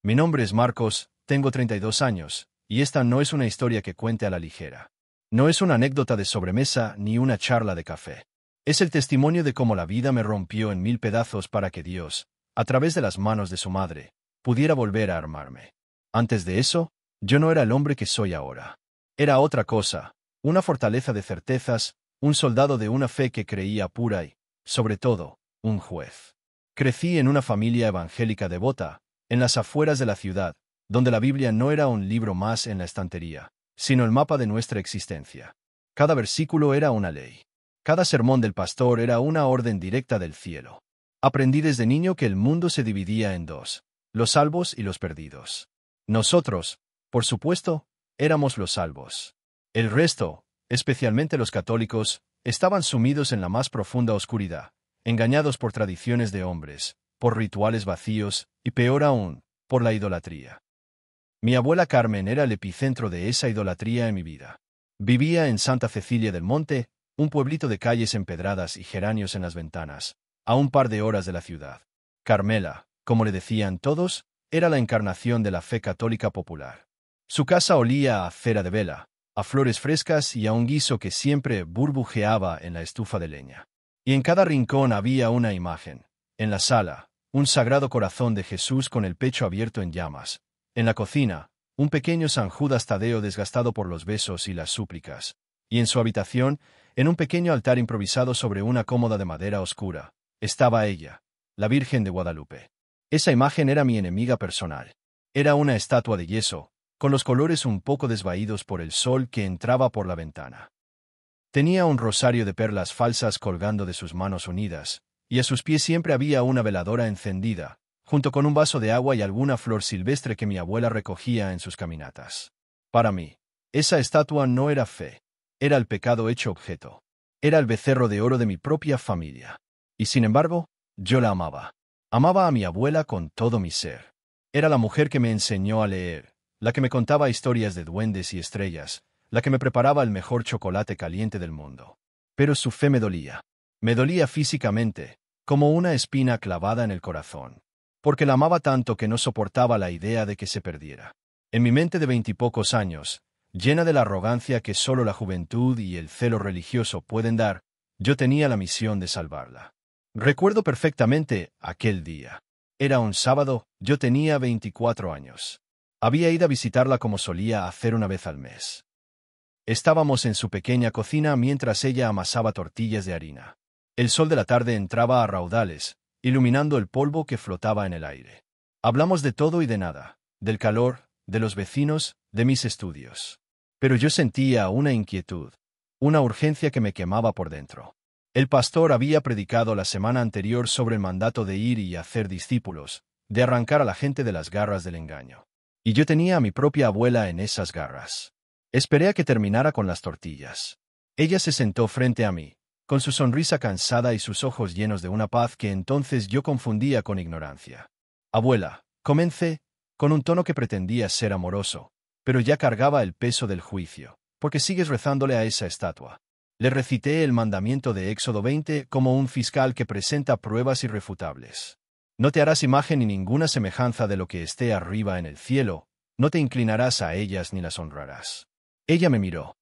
Mi nombre es Marcos, tengo 32 años, y esta no es una historia que cuente a la ligera. No es una anécdota de sobremesa ni una charla de café. Es el testimonio de cómo la vida me rompió en 1000 pedazos para que Dios, a través de las manos de su madre, pudiera volver a armarme. Antes de eso, yo no era el hombre que soy ahora. Era otra cosa, una fortaleza de certezas, un soldado de una fe que creía pura y, sobre todo, un juez. Crecí en una familia evangélica devota, en las afueras de la ciudad, donde la Biblia no era un libro más en la estantería, sino el mapa de nuestra existencia. Cada versículo era una ley. Cada sermón del pastor era una orden directa del cielo. Aprendí desde niño que el mundo se dividía en dos, los salvos y los perdidos. Nosotros, por supuesto, éramos los salvos. El resto, especialmente los católicos, estaban sumidos en la más profunda oscuridad, engañados por tradiciones de hombres, por rituales vacíos, y peor aún, por la idolatría. Mi abuela Carmen era el epicentro de esa idolatría en mi vida. Vivía en Santa Cecilia del Monte, un pueblito de calles empedradas y geranios en las ventanas, a un par de horas de la ciudad. Carmela, como le decían todos, era la encarnación de la fe católica popular. Su casa olía a cera de vela, a flores frescas y a un guiso que siempre burbujeaba en la estufa de leña. Y en cada rincón había una imagen. En la sala, un sagrado corazón de Jesús con el pecho abierto en llamas. En la cocina, un pequeño San Judas Tadeo desgastado por los besos y las súplicas. Y en su habitación, en un pequeño altar improvisado sobre una cómoda de madera oscura, estaba ella, la Virgen de Guadalupe. Esa imagen era mi enemiga personal. Era una estatua de yeso, con los colores un poco desvaídos por el sol que entraba por la ventana. Tenía un rosario de perlas falsas colgando de sus manos unidas, y a sus pies siempre había una veladora encendida, junto con un vaso de agua y alguna flor silvestre que mi abuela recogía en sus caminatas. Para mí, esa estatua no era fe, era el pecado hecho objeto. Era el becerro de oro de mi propia familia. Y sin embargo, yo la amaba. Amaba a mi abuela con todo mi ser. Era la mujer que me enseñó a leer, la que me contaba historias de duendes y estrellas, la que me preparaba el mejor chocolate caliente del mundo. Pero su fe me dolía. Me dolía físicamente, como una espina clavada en el corazón. Porque la amaba tanto que no soportaba la idea de que se perdiera. En mi mente de 20 y pocos años, llena de la arrogancia que solo la juventud y el celo religioso pueden dar, yo tenía la misión de salvarla. Recuerdo perfectamente aquel día. Era un sábado, yo tenía 24 años. Había ido a visitarla como solía hacer una vez al mes. Estábamos en su pequeña cocina mientras ella amasaba tortillas de harina. El sol de la tarde entraba a raudales, iluminando el polvo que flotaba en el aire. Hablamos de todo y de nada, del calor, de los vecinos, de mis estudios. Pero yo sentía una inquietud, una urgencia que me quemaba por dentro. El pastor había predicado la semana anterior sobre el mandato de ir y hacer discípulos, de arrancar a la gente de las garras del engaño. Y yo tenía a mi propia abuela en esas garras. Esperé a que terminara con las tortillas. Ella se sentó frente a mí, con su sonrisa cansada y sus ojos llenos de una paz que entonces yo confundía con ignorancia. Abuela, comencé, con un tono que pretendía ser amoroso, pero ya cargaba el peso del juicio, porque sigues rezándole a esa estatua. Le recité el mandamiento de Éxodo 20 como un fiscal que presenta pruebas irrefutables. No te harás imagen ni ninguna semejanza de lo que esté arriba en el cielo, no te inclinarás a ellas ni las honrarás. Ella me miró.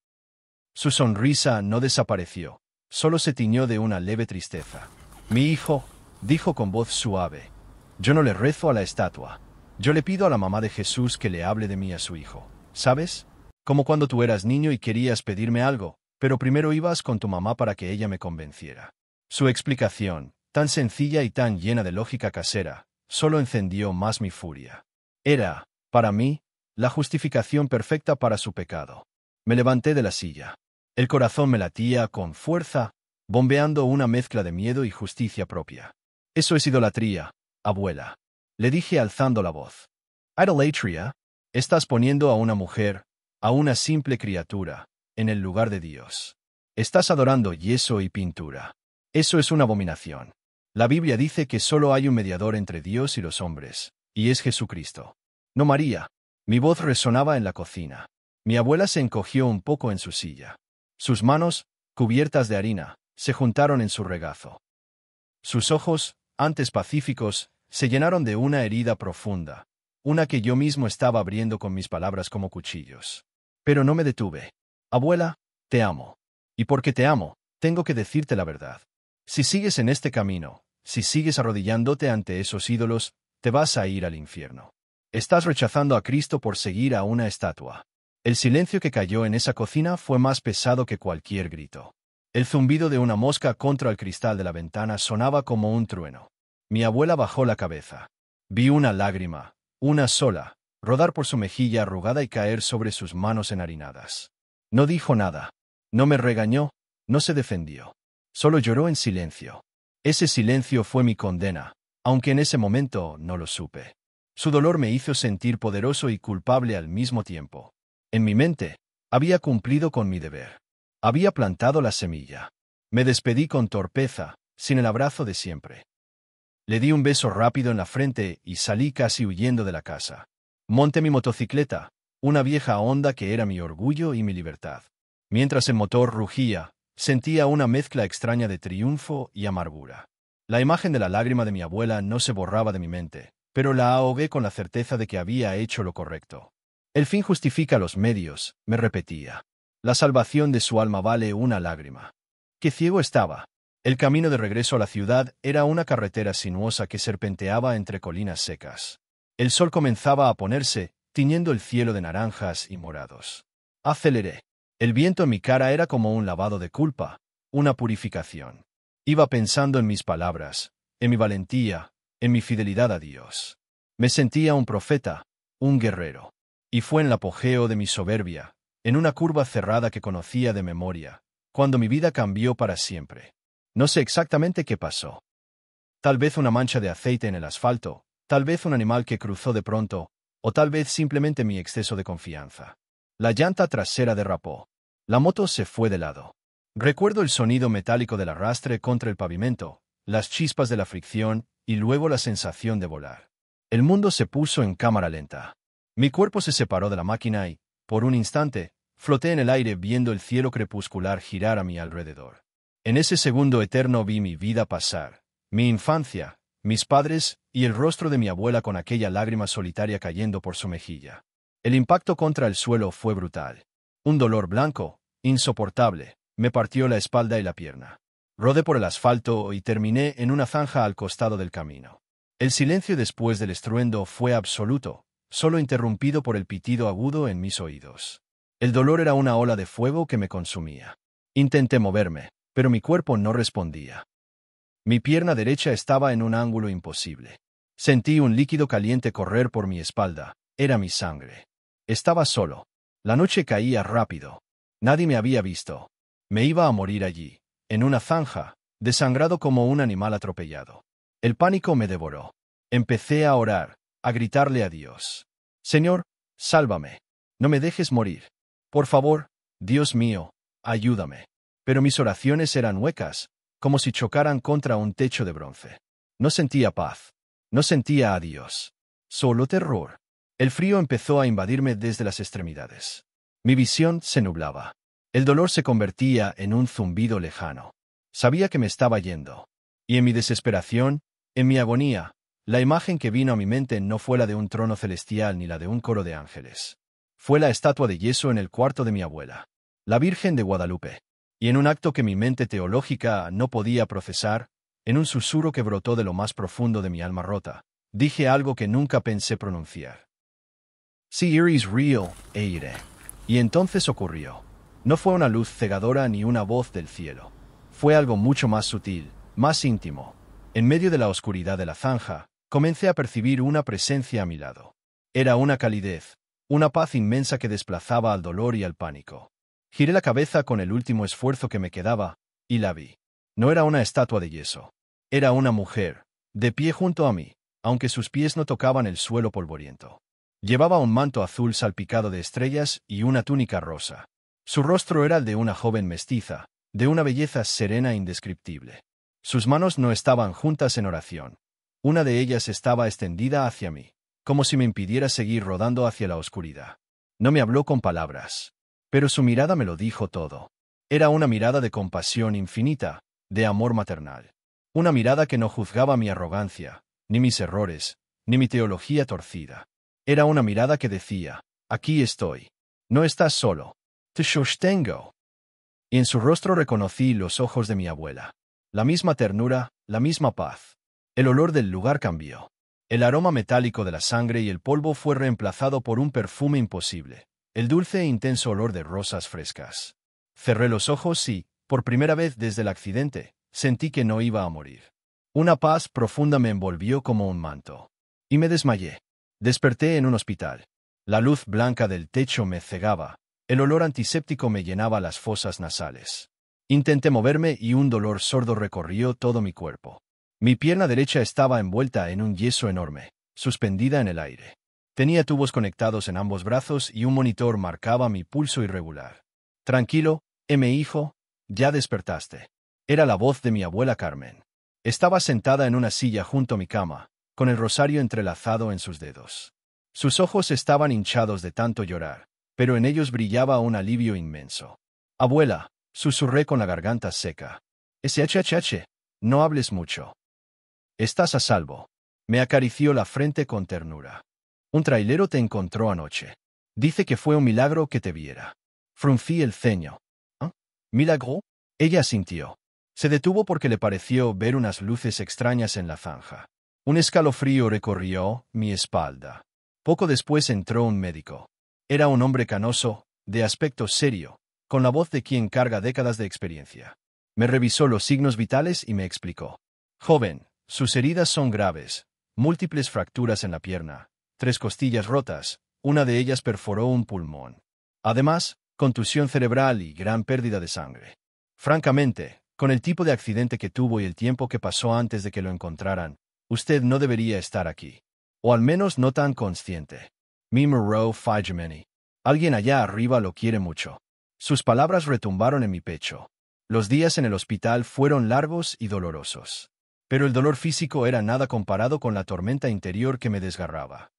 Su sonrisa no desapareció, solo se tiñó de una leve tristeza. Mi hijo, dijo con voz suave, yo no le rezo a la estatua. Yo le pido a la mamá de Jesús que le hable de mí a su hijo. ¿Sabes? Como cuando tú eras niño y querías pedirme algo, pero primero ibas con tu mamá para que ella me convenciera. Su explicación, tan sencilla y tan llena de lógica casera, solo encendió más mi furia. Era, para mí, la justificación perfecta para su pecado. Me levanté de la silla. El corazón me latía con fuerza, bombeando una mezcla de miedo y justicia propia. Eso es idolatría, abuela. Le dije alzando la voz. Idolatría, estás poniendo a una mujer, a una simple criatura, en el lugar de Dios. Estás adorando yeso y pintura. Eso es una abominación. La Biblia dice que solo hay un mediador entre Dios y los hombres, y es Jesucristo. No María. Mi voz resonaba en la cocina. Mi abuela se encogió un poco en su silla. Sus manos, cubiertas de harina, se juntaron en su regazo. Sus ojos, antes pacíficos, se llenaron de una herida profunda, una que yo mismo estaba abriendo con mis palabras como cuchillos. Pero no me detuve. Abuela, te amo. Y porque te amo, tengo que decirte la verdad. Si sigues en este camino, si sigues arrodillándote ante esos ídolos, te vas a ir al infierno. Estás rechazando a Cristo por seguir a una estatua. El silencio que cayó en esa cocina fue más pesado que cualquier grito. El zumbido de una mosca contra el cristal de la ventana sonaba como un trueno. Mi abuela bajó la cabeza. Vi una lágrima, una sola, rodar por su mejilla arrugada y caer sobre sus manos enharinadas. No dijo nada. No me regañó, no se defendió. Solo lloró en silencio. Ese silencio fue mi condena, aunque en ese momento no lo supe. Su dolor me hizo sentir poderoso y culpable al mismo tiempo. En mi mente, había cumplido con mi deber. Había plantado la semilla. Me despedí con torpeza, sin el abrazo de siempre. Le di un beso rápido en la frente y salí casi huyendo de la casa. Monté mi motocicleta, una vieja Honda que era mi orgullo y mi libertad. Mientras el motor rugía, sentía una mezcla extraña de triunfo y amargura. La imagen de la lágrima de mi abuela no se borraba de mi mente, pero la ahogué con la certeza de que había hecho lo correcto. El fin justifica los medios, me repetía. La salvación de su alma vale una lágrima. ¡Qué ciego estaba! El camino de regreso a la ciudad era una carretera sinuosa que serpenteaba entre colinas secas. El sol comenzaba a ponerse, tiñendo el cielo de naranjas y morados. Aceleré. El viento en mi cara era como un lavado de culpa, una purificación. Iba pensando en mis palabras, en mi valentía, en mi fidelidad a Dios. Me sentía un profeta, un guerrero. Y fue en el apogeo de mi soberbia, en una curva cerrada que conocía de memoria, cuando mi vida cambió para siempre. No sé exactamente qué pasó. Tal vez una mancha de aceite en el asfalto, tal vez un animal que cruzó de pronto, o tal vez simplemente mi exceso de confianza. La llanta trasera derrapó. La moto se fue de lado. Recuerdo el sonido metálico del arrastre contra el pavimento, las chispas de la fricción y luego la sensación de volar. El mundo se puso en cámara lenta. Mi cuerpo se separó de la máquina y, por un instante, floté en el aire viendo el cielo crepuscular girar a mi alrededor. En ese segundo eterno vi mi vida pasar, mi infancia, mis padres y el rostro de mi abuela con aquella lágrima solitaria cayendo por su mejilla. El impacto contra el suelo fue brutal. Un dolor blanco, insoportable, me partió la espalda y la pierna. Rodé por el asfalto y terminé en una zanja al costado del camino. El silencio después del estruendo fue absoluto, solo interrumpido por el pitido agudo en mis oídos. El dolor era una ola de fuego que me consumía. Intenté moverme, pero mi cuerpo no respondía. Mi pierna derecha estaba en un ángulo imposible. Sentí un líquido caliente correr por mi espalda. Era mi sangre. Estaba solo. La noche caía rápido. Nadie me había visto. Me iba a morir allí, en una zanja, desangrado como un animal atropellado. El pánico me devoró. Empecé a orar, a gritarle a Dios. Señor, sálvame. No me dejes morir. Por favor, Dios mío, ayúdame. Pero mis oraciones eran huecas, como si chocaran contra un techo de bronce. No sentía paz. No sentía a Dios. Solo terror. El frío empezó a invadirme desde las extremidades. Mi visión se nublaba. El dolor se convertía en un zumbido lejano. Sabía que me estaba yendo. Y en mi desesperación, en mi agonía, la imagen que vino a mi mente no fue la de un trono celestial ni la de un coro de ángeles. Fue la estatua de yeso en el cuarto de mi abuela, la Virgen de Guadalupe. Y en un acto que mi mente teológica no podía procesar, en un susurro que brotó de lo más profundo de mi alma rota, dije algo que nunca pensé pronunciar. Si Eres real, e iré. Y entonces ocurrió. No fue una luz cegadora ni una voz del cielo. Fue algo mucho más sutil, más íntimo. En medio de la oscuridad de la zanja, comencé a percibir una presencia a mi lado. Era una calidez, una paz inmensa que desplazaba al dolor y al pánico. Giré la cabeza con el último esfuerzo que me quedaba, y la vi. No era una estatua de yeso. Era una mujer, de pie junto a mí, aunque sus pies no tocaban el suelo polvoriento. Llevaba un manto azul salpicado de estrellas y una túnica rosa. Su rostro era el de una joven mestiza, de una belleza serena e indescriptible. Sus manos no estaban juntas en oración. Una de ellas estaba extendida hacia mí, como si me impidiera seguir rodando hacia la oscuridad. No me habló con palabras, pero su mirada me lo dijo todo. Era una mirada de compasión infinita, de amor maternal. Una mirada que no juzgaba mi arrogancia, ni mis errores, ni mi teología torcida. Era una mirada que decía, aquí estoy. No estás solo. Te sostengo. Y en su rostro reconocí los ojos de mi abuela. La misma ternura, la misma paz. El olor del lugar cambió. El aroma metálico de la sangre y el polvo fue reemplazado por un perfume imposible, el dulce e intenso olor de rosas frescas. Cerré los ojos y, por primera vez desde el accidente, sentí que no iba a morir. Una paz profunda me envolvió como un manto. Y me desmayé. Desperté en un hospital. La luz blanca del techo me cegaba. El olor antiséptico me llenaba las fosas nasales. Intenté moverme y un dolor sordo recorrió todo mi cuerpo. Mi pierna derecha estaba envuelta en un yeso enorme, suspendida en el aire. Tenía tubos conectados en ambos brazos y un monitor marcaba mi pulso irregular. Tranquilo, hijo, ya despertaste. Era la voz de mi abuela Carmen. Estaba sentada en una silla junto a mi cama, con el rosario entrelazado en sus dedos. Sus ojos estaban hinchados de tanto llorar, pero en ellos brillaba un alivio inmenso. Abuela, susurré con la garganta seca. SHHH, no hables mucho. Estás a salvo. Me acarició la frente con ternura. Un trailero te encontró anoche. Dice que fue un milagro que te viera. Fruncí el ceño. ¿Ah? ¿Milagro? Ella asintió. Se detuvo porque le pareció ver unas luces extrañas en la zanja. Un escalofrío recorrió mi espalda. Poco después entró un médico. Era un hombre canoso, de aspecto serio, con la voz de quien carga décadas de experiencia. Me revisó los signos vitales y me explicó. Joven, sus heridas son graves, múltiples fracturas en la pierna, 3 costillas rotas, una de ellas perforó un pulmón. Además, contusión cerebral y gran pérdida de sangre. Francamente, con el tipo de accidente que tuvo y el tiempo que pasó antes de que lo encontraran, usted no debería estar aquí. O al menos no tan consciente. Me miró fijamente. Alguien allá arriba lo quiere mucho. Sus palabras retumbaron en mi pecho. Los días en el hospital fueron largos y dolorosos. Pero el dolor físico era nada comparado con la tormenta interior que me desgarraba.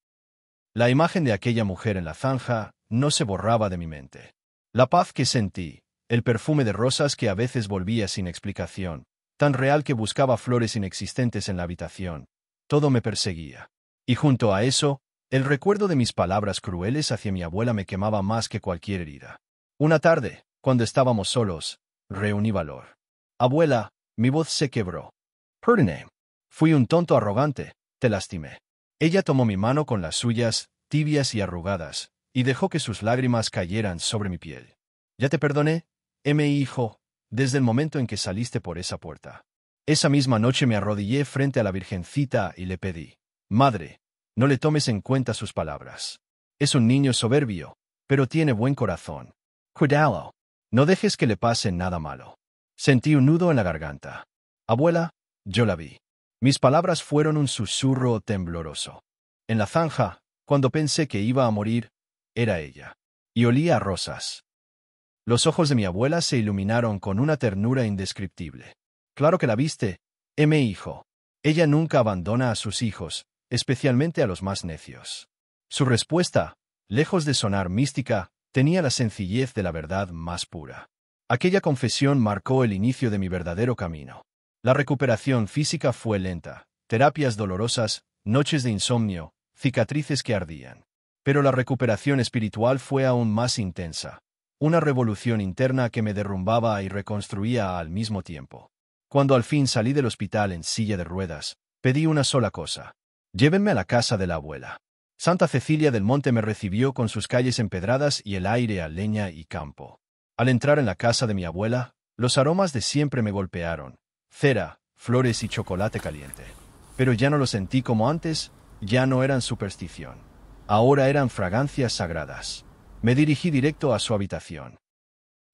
La imagen de aquella mujer en la zanja no se borraba de mi mente. La paz que sentí, el perfume de rosas que a veces volvía sin explicación, tan real que buscaba flores inexistentes en la habitación, todo me perseguía. Y junto a eso, el recuerdo de mis palabras crueles hacia mi abuela me quemaba más que cualquier herida. Una tarde, cuando estábamos solos, reuní valor. Abuela, mi voz se quebró. Perdone. Fui un tonto arrogante, te lastimé. Ella tomó mi mano con las suyas, tibias y arrugadas, y dejó que sus lágrimas cayeran sobre mi piel. Ya te perdoné, hijo, desde el momento en que saliste por esa puerta. Esa misma noche me arrodillé frente a la Virgencita y le pedí, Madre, no le tomes en cuenta sus palabras. Es un niño soberbio, pero tiene buen corazón. Cuídalo. No dejes que le pase nada malo. Sentí un nudo en la garganta. Abuela, yo la vi. Mis palabras fueron un susurro tembloroso. En la zanja, cuando pensé que iba a morir, era ella. Y olía a rosas. Los ojos de mi abuela se iluminaron con una ternura indescriptible. Claro que la viste, hijo. Ella nunca abandona a sus hijos, especialmente a los más necios. Su respuesta, lejos de sonar mística, tenía la sencillez de la verdad más pura. Aquella confesión marcó el inicio de mi verdadero camino. La recuperación física fue lenta, terapias dolorosas, noches de insomnio, cicatrices que ardían. Pero la recuperación espiritual fue aún más intensa. Una revolución interna que me derrumbaba y reconstruía al mismo tiempo. Cuando al fin salí del hospital en silla de ruedas, pedí una sola cosa. Llévenme a la casa de la abuela. Santa Cecilia del Monte me recibió con sus calles empedradas y el aire a leña y campo. Al entrar en la casa de mi abuela, los aromas de siempre me golpearon. Cera, flores y chocolate caliente. Pero ya no lo sentí como antes, ya no eran superstición. Ahora eran fragancias sagradas. Me dirigí directo a su habitación.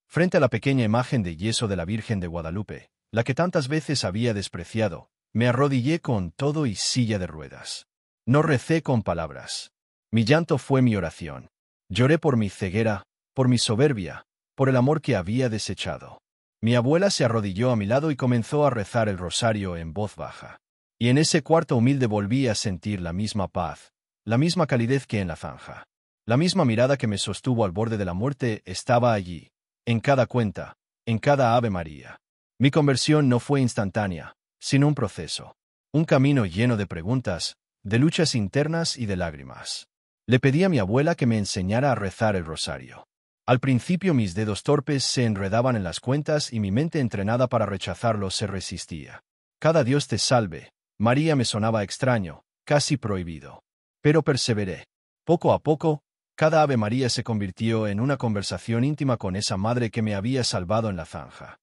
Frente a la pequeña imagen de yeso de la Virgen de Guadalupe, la que tantas veces había despreciado, me arrodillé con todo y silla de ruedas. No recé con palabras. Mi llanto fue mi oración. Lloré por mi ceguera, por mi soberbia, por el amor que había desechado. Mi abuela se arrodilló a mi lado y comenzó a rezar el rosario en voz baja. Y en ese cuarto humilde volví a sentir la misma paz, la misma calidez que en la zanja. La misma mirada que me sostuvo al borde de la muerte estaba allí, en cada cuenta, en cada Ave María. Mi conversión no fue instantánea, sino un proceso. Un camino lleno de preguntas, de luchas internas y de lágrimas. Le pedí a mi abuela que me enseñara a rezar el rosario. Al principio mis dedos torpes se enredaban en las cuentas y mi mente entrenada para rechazarlo se resistía. Cada Dios te salve, María me sonaba extraño, casi prohibido. Pero perseveré. Poco a poco, cada Ave María se convirtió en una conversación íntima con esa madre que me había salvado en la zanja.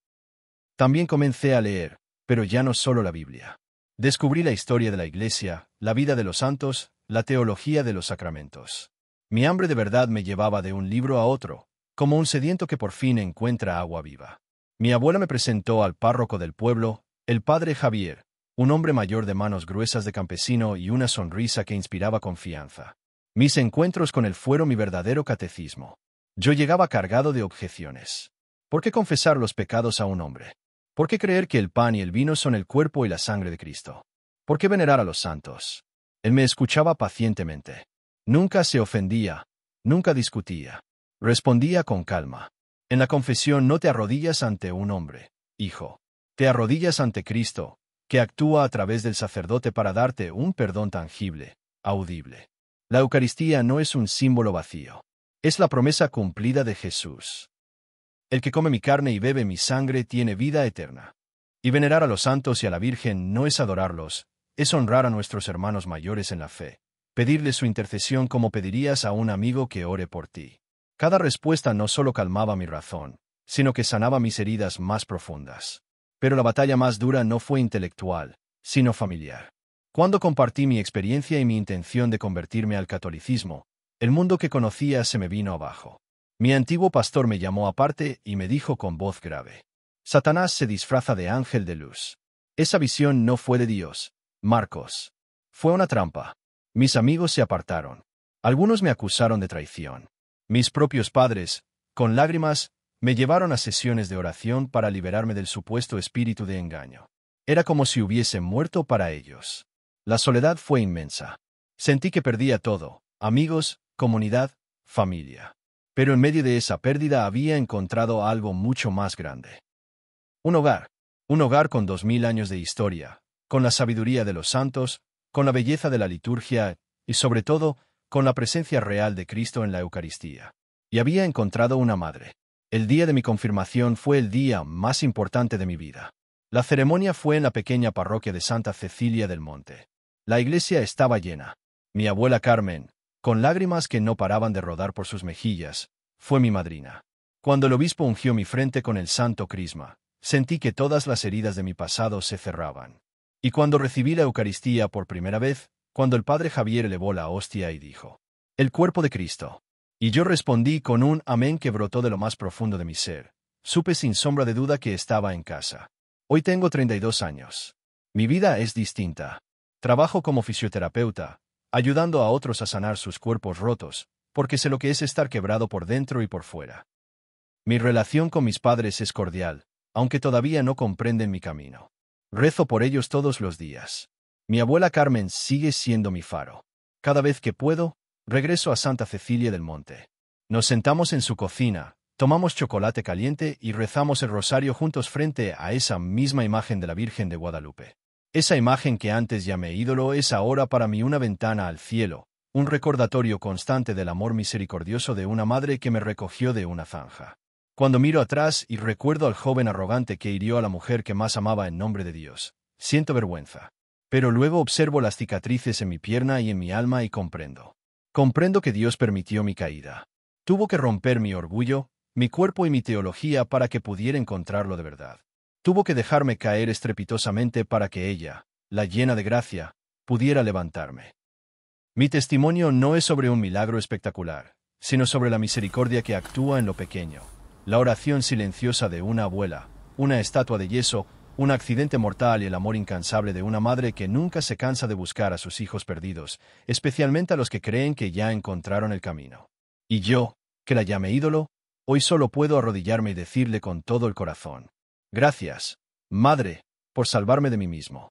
También comencé a leer, pero ya no solo la Biblia. Descubrí la historia de la Iglesia, la vida de los santos, la teología de los sacramentos. Mi hambre de verdad me llevaba de un libro a otro, como un sediento que por fin encuentra agua viva. Mi abuela me presentó al párroco del pueblo, el padre Javier, un hombre mayor de manos gruesas de campesino y una sonrisa que inspiraba confianza. Mis encuentros con él fueron mi verdadero catecismo. Yo llegaba cargado de objeciones. ¿Por qué confesar los pecados a un hombre? ¿Por qué creer que el pan y el vino son el cuerpo y la sangre de Cristo? ¿Por qué venerar a los santos? Él me escuchaba pacientemente. Nunca se ofendía, nunca discutía. Respondía con calma. En la confesión no te arrodillas ante un hombre, hijo. Te arrodillas ante Cristo, que actúa a través del sacerdote para darte un perdón tangible, audible. La Eucaristía no es un símbolo vacío. Es la promesa cumplida de Jesús. El que come mi carne y bebe mi sangre tiene vida eterna. Y venerar a los santos y a la Virgen no es adorarlos, es honrar a nuestros hermanos mayores en la fe, pedirles su intercesión como pedirías a un amigo que ore por ti. Cada respuesta no solo calmaba mi razón, sino que sanaba mis heridas más profundas. Pero la batalla más dura no fue intelectual, sino familiar. Cuando compartí mi experiencia y mi intención de convertirme al catolicismo, el mundo que conocía se me vino abajo. Mi antiguo pastor me llamó aparte y me dijo con voz grave: Satanás se disfraza de ángel de luz. Esa visión no fue de Dios, Marcos. Fue una trampa. Mis amigos se apartaron. Algunos me acusaron de traición. Mis propios padres, con lágrimas, me llevaron a sesiones de oración para liberarme del supuesto espíritu de engaño. Era como si hubiese muerto para ellos. La soledad fue inmensa. Sentí que perdía todo: amigos, comunidad, familia. Pero en medio de esa pérdida había encontrado algo mucho más grande. Un hogar con 2000 años de historia, con la sabiduría de los santos, con la belleza de la liturgia y, sobre todo, con la presencia real de Cristo en la Eucaristía. Y había encontrado una madre. El día de mi confirmación fue el día más importante de mi vida. La ceremonia fue en la pequeña parroquia de Santa Cecilia del Monte. La iglesia estaba llena. Mi abuela Carmen, con lágrimas que no paraban de rodar por sus mejillas, fue mi madrina. Cuando el obispo ungió mi frente con el santo crisma, sentí que todas las heridas de mi pasado se cerraban. Y cuando recibí la Eucaristía por primera vez, cuando el padre Javier elevó la hostia y dijo: «El cuerpo de Cristo». Y yo respondí con un amén que brotó de lo más profundo de mi ser. Supe sin sombra de duda que estaba en casa. Hoy tengo 32 años. Mi vida es distinta. Trabajo como fisioterapeuta, ayudando a otros a sanar sus cuerpos rotos, porque sé lo que es estar quebrado por dentro y por fuera. Mi relación con mis padres es cordial, aunque todavía no comprenden mi camino. Rezo por ellos todos los días. Mi abuela Carmen sigue siendo mi faro. Cada vez que puedo, regreso a Santa Cecilia del Monte. Nos sentamos en su cocina, tomamos chocolate caliente y rezamos el rosario juntos frente a esa misma imagen de la Virgen de Guadalupe. Esa imagen que antes llamé ídolo es ahora para mí una ventana al cielo, un recordatorio constante del amor misericordioso de una madre que me recogió de una zanja. Cuando miro atrás y recuerdo al joven arrogante que hirió a la mujer que más amaba en nombre de Dios, siento vergüenza. Pero luego observo las cicatrices en mi pierna y en mi alma y comprendo. Comprendo que Dios permitió mi caída. Tuvo que romper mi orgullo, mi cuerpo y mi teología para que pudiera encontrarlo de verdad. Tuvo que dejarme caer estrepitosamente para que ella, la llena de gracia, pudiera levantarme. Mi testimonio no es sobre un milagro espectacular, sino sobre la misericordia que actúa en lo pequeño. La oración silenciosa de una abuela, una estatua de yeso, un accidente mortal y el amor incansable de una madre que nunca se cansa de buscar a sus hijos perdidos, especialmente a los que creen que ya encontraron el camino. Y yo, que la llame ídolo, hoy solo puedo arrodillarme y decirle con todo el corazón: gracias, Madre, por salvarme de mí mismo.